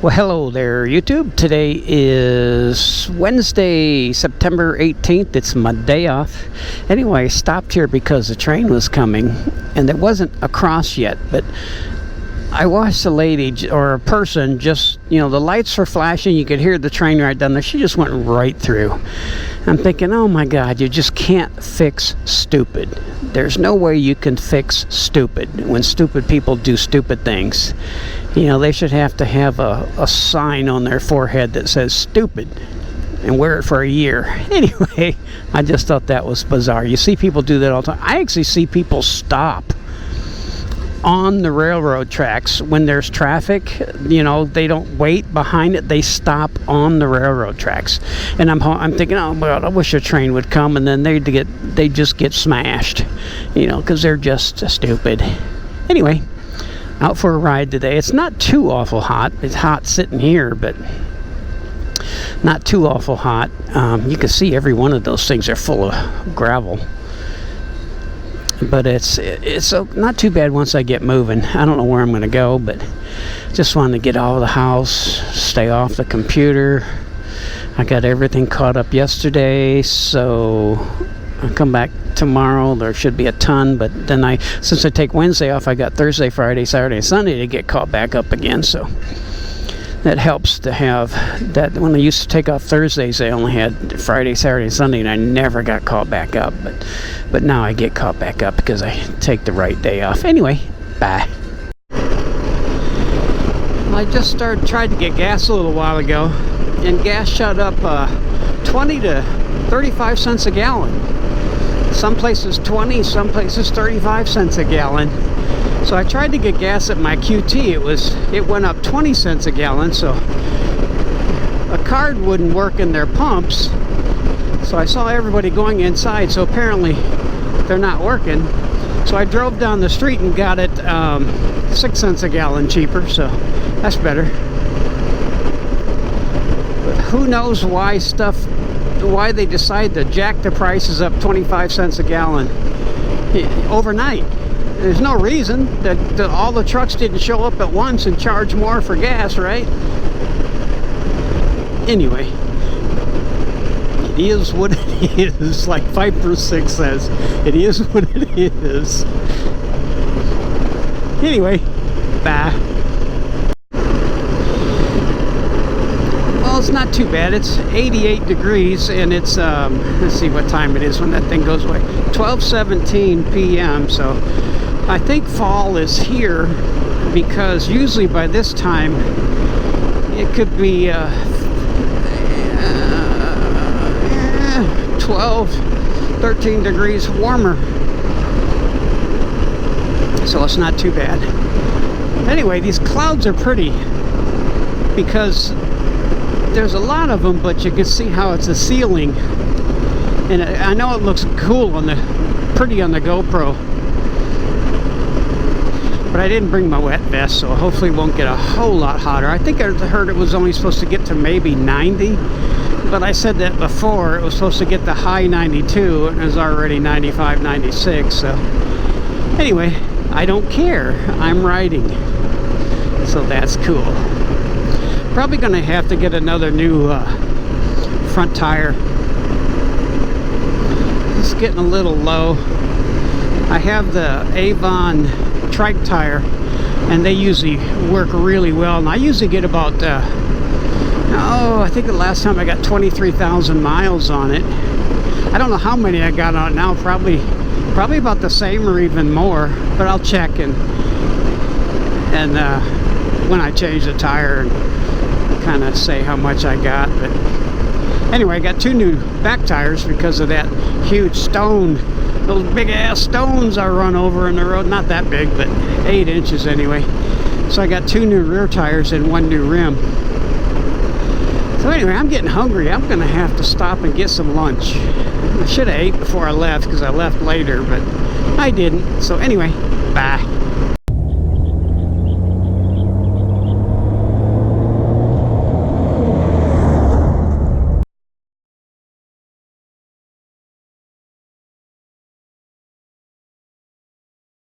Well, hello there, YouTube. Today is Wednesday, September 18th. It's my day off. Anyway, I stopped here because the train was coming, and it wasn't across yet, but I watched a lady or a person just, the lights were flashing. You could hear the train right down there. She just went right through. I'm thinking, oh my God, you just can't fix stupid. There's no way you can fix stupid when stupid people do stupid things. They should have to have a sign on their forehead that says stupid and wear it for a year. Anyway, I just thought that was bizarre. You see people do that all the time. I actually see people stop on the railroad tracks when there's traffic. They don't wait behind it, they stop on the railroad tracks, and I'm thinking, oh God, I wish a train would come, and then they just get smashed, because they're just stupid. Anyway, out for a ride today. It's not too awful hot. It's hot sitting here, but not too awful hot. You can see every one of those things are full of gravel. But it's not too bad once I get moving. I don't know where I'm going to go, but just wanted to get out of the house, stay off the computer. I got everything caught up yesterday, so I'll come back tomorrow. There should be a ton, but then since I take Wednesday off, I got Thursday, Friday, Saturday, and Sunday to get caught back up again, so that helps to have that. When I used to take off Thursdays, I only had Friday, Saturday, and Sunday, and I never got caught back up. But now I get caught back up because I take the right day off. Anyway, bye. I just tried to get gas a little while ago, and gas shot up 20 to 35 cents a gallon. Some places 20, some places 35 cents a gallon. So I tried to get gas at my QT. It went up 20 cents a gallon, so a card wouldn't work in their pumps. So I saw everybody going inside, so apparently they're not working. So I drove down the street and got it 6 cents a gallon cheaper, so that's better. But who knows why they decide to jack the prices up 25 cents a gallon overnight. There's no reason that all the trucks didn't show up at once and charge more for gas, right? Anyway, it is what it is, like Viper 6 says. It is what it is. Anyway, bye. Well, it's not too bad. It's 88 degrees, and it's, let's see what time it is when that thing goes away. 12:17 p.m., so I think fall is here, because usually by this time it could be 12, 13 degrees warmer, so it's not too bad. Anyway, these clouds are pretty because there's a lot of them, but you can see how it's a ceiling, and I know it looks cool pretty on the GoPro. But I didn't bring my wet vest, so hopefully it won't get a whole lot hotter. I think I heard it was only supposed to get to maybe 90, but I said that before. It was supposed to get to high 92, and it was already 95, 96. So anyway, I don't care. I'm riding, so that's cool. Probably going to have to get another new front tire. It's getting a little low. I have the Avon trike tire, and they usually work really well, and I usually get about I think the last time I got 23,000 miles on it. I don't know how many I got on it now, probably about the same or even more, but I'll check and when I change the tire and kind of say how much I got. But anyway, I got 2 new back tires because of that huge stone. Those big ass stones I run over in the road. Not that big, but 8 inches anyway. So I got 2 new rear tires and 1 new rim. So anyway, I'm getting hungry. I'm gonna have to stop and get some lunch. I should have ate before I left because I left later, but I didn't. So anyway, bye.